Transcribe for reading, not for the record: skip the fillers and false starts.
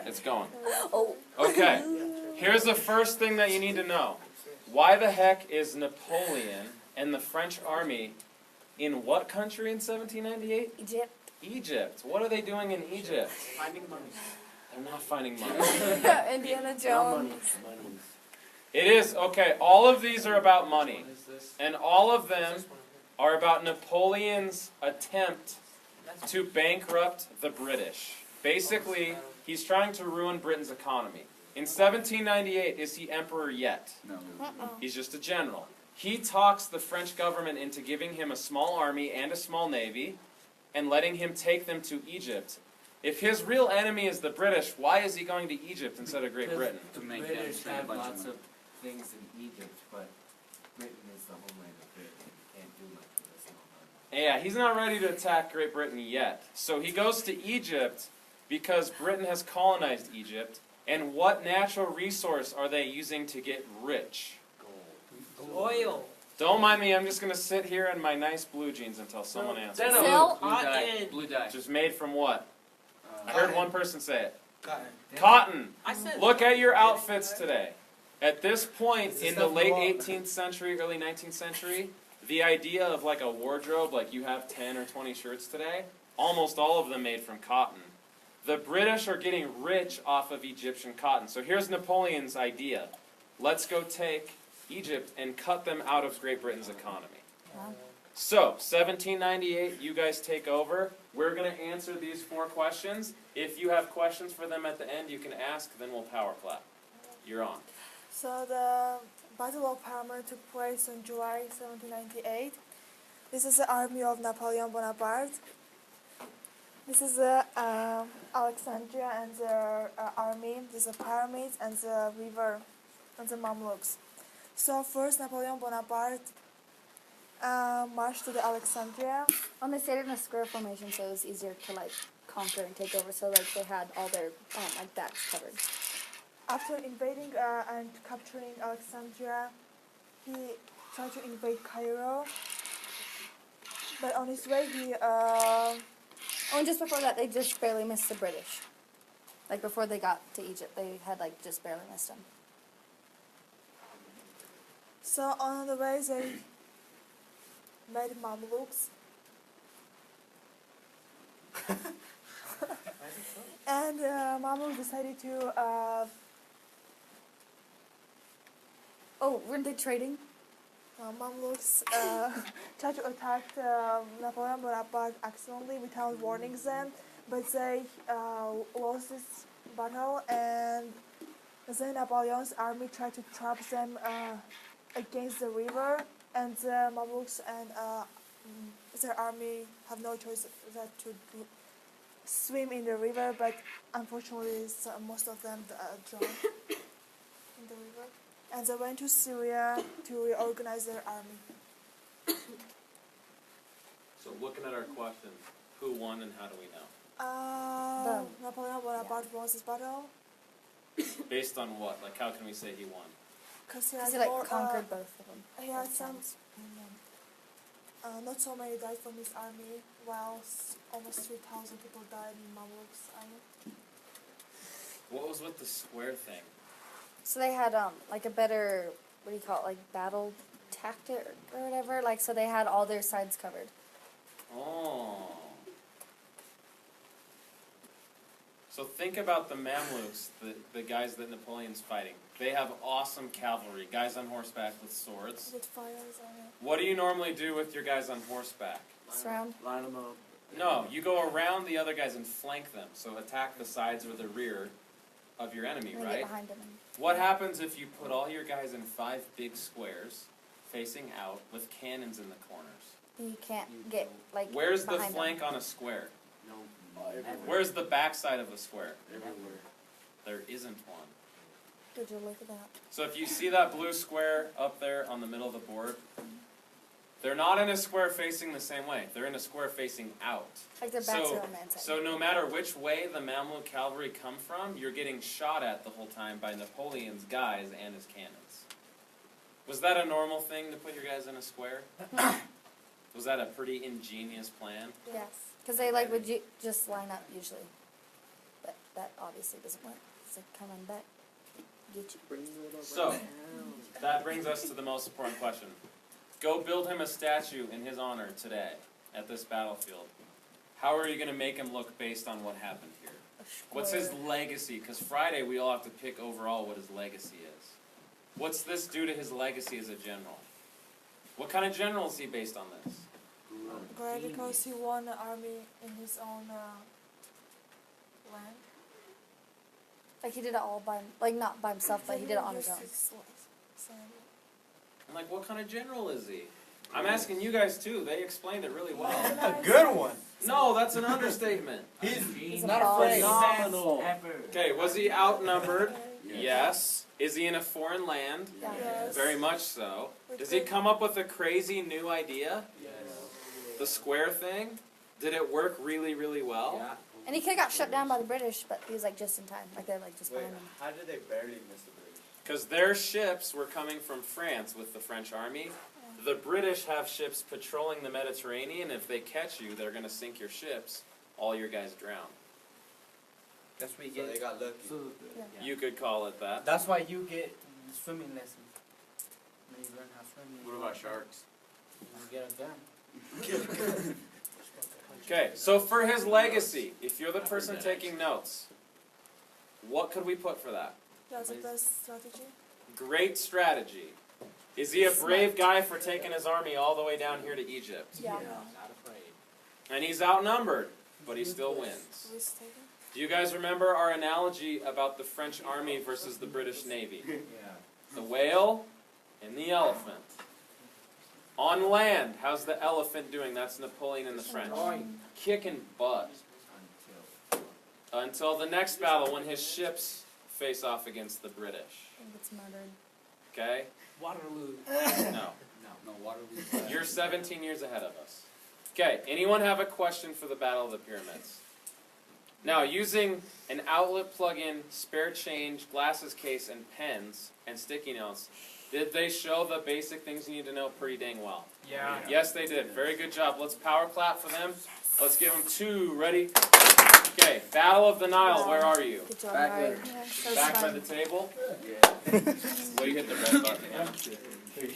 It's going. Oh. Okay. Here's the first thing that you need to know. Why the heck is Napoleon and the French army in what country in 1798? Egypt. Egypt. What are they doing in Egypt? Finding money. They're not finding money. Indiana Jones. It is, okay, all of these are about money. And all of them are about Napoleon's attempt to bankrupt the British. Basically, he's trying to ruin Britain's economy. In 1798, is he emperor yet? No. He's just a general. He talks the French government into giving him a small army and a small navy and letting him take them to Egypt. If his real enemy is the British, why is he going to Egypt instead of Great Britain? To The make British them have spend a bunch lots of of things in Egypt, but Britain is the homeland of Britain. You can't do much with a small army. Yeah, he's not ready to attack Great Britain yet. So he goes to Egypt because Britain has colonized Egypt. And what natural resource are they using to get rich? Oil. Don't mind me, I'm just going to sit here in my nice blue jeans until someone answers. Denim. Silk. Blue dye. Cotton. Blue dye. Just made from what? I heard one person say it. Cotton. Cotton. I said. Look at your outfits today. At this point This is in the stuff late we want. 18th century, early 19th century, the idea of like a wardrobe, like you have 10 or 20 shirts today, almost all of them made from cotton. The British are getting rich off of Egyptian cotton. So here's Napoleon's idea. Let's go take Egypt and cut them out of Great Britain's economy. Wow. So, 1798, you guys take over. We're going to answer these 4 questions. If you have questions for them at the end, you can ask, then we'll power clap. You're on. So the Battle of Palmer took place on July 1798. This is the army of Napoleon Bonaparte. This is the Alexandria and the army. This is the pyramids and the river and the Mamluks. So first Napoleon Bonaparte marched to the Alexandria. And they stayed in a square formation, so it was easier to like conquer and take over. So like they had all their like backs covered. After invading and capturing Alexandria, he tried to invade Cairo. But on his way, he Oh, and just before that, they just barely missed the British. Like before they got to Egypt, they had like just barely missed them. so on the way they met Mamluks. And Mamluk decided to Oh, weren't they trading? Mamluks tried to attack Napoleon Bonaparte accidentally without warning them, but they lost this battle, and then Napoleon's army tried to trap them against the river, and the Mamluks and their army have no choice that to swim in the river, but unfortunately most of them drowned in the river. And they went to Syria to reorganize their army. So looking at our questions, who won and how do we know? Napoleon Bonaparte won this battle Based on what? Like how can we say he won? because he Because had they more, like conquered both of them. he had some, not so many died from his army, while almost 3,000 people died in Mamluk's army. What was with the square thing? So they had like a better, what do you call it, like battle tactic or whatever. Like so they had all their sides covered. Oh. So think about the Mamluks, the guys that Napoleon's fighting. They have awesome cavalry, guys on horseback with swords. With fires on it. What do you normally do with your guys on horseback? Surround. Line them up. No, you go around the other guys and flank them. So attack the sides or the rear of your enemy, And right? get behind them. What happens if you put all your guys in 5 big squares, facing out, with cannons in the corners? You can't get like Where's the behind flank them. on a square? No. Where's the backside of a square? Everywhere. There isn't one. Did you look at that? So if you see that blue square up there on the middle of the board, they're not in a square facing the same way. They're in a square facing out. Like their backs are on the inside. So no matter which way the Mamluk cavalry come from, you're getting shot at the whole time by Napoleon's guys and his cannons. Was that a normal thing to put your guys in a square? Was that a pretty ingenious plan? Yes, because they like would just line up usually. But obviously doesn't work. It's like, come on back. Get you. So, that brings us to the most important question. Go build him a statue in his honor today at this battlefield. How are you going to make him look based on what happened here? What's his legacy? Because Friday we all have to pick overall what his legacy is. What's this do to his legacy as a general? What kind of general is he based on this? Great, because he won the army in his own land. Like he did it all by, like not by himself, but he did it on his own. And like, what kind of general is he? I'm asking you guys too. They explained it really well. A good one. No, that's an understatement. He's not boss. afraid. Phenomenal. Okay, was he outnumbered? Yes. Is he in a foreign land? Yeah. Yes. Very much so. Does he come up with a crazy new idea? The square thing? Did it work really, really well? Yeah. And he could have got shut down by the British, but he was like just in time. Like they're like just Wait, behind him. how did they barely miss the British? Because their ships were coming from France with the French army. The British have ships patrolling the Mediterranean. If they catch you, they're going to sink your ships. All your guys drown. That's what you So get. they got lucky. Yeah. You could call it that. That's why you get swimming lessons. When you learn how to swim, What about sharks? you get a gun. Okay, so for his legacy, if you're the person taking notes, what could we put for that? That's the best strategy. Great strategy. Is he a brave guy for taking his army all the way down here to Egypt? Yeah. Not afraid. And he's outnumbered, but he still wins. Risk taking. Do you guys remember our analogy about the French army versus the British Navy? Yeah. The whale and the elephant. On land, how's the elephant doing? That's Napoleon and the French. Kicking butt. Until the next battle when his ships face off against the British. And gets murdered. Okay? Waterloo. No. No, Waterloo. You're 17 years ahead of us. Okay, anyone have a question for the Battle of the Pyramids? Now, using an outlet plug-in, spare change, glasses case, and pens, and sticky notes, did they show the basic things you need to know pretty dang well? Yeah. Yes, they did. Very good job. Let's power clap for them. Let's give them 2. Ready? Okay, Battle of the Nile, where are you? Good job, Back Mari. there. Yeah, that was Back by fun. the table? Yeah. Well, you hit the red button. Yeah.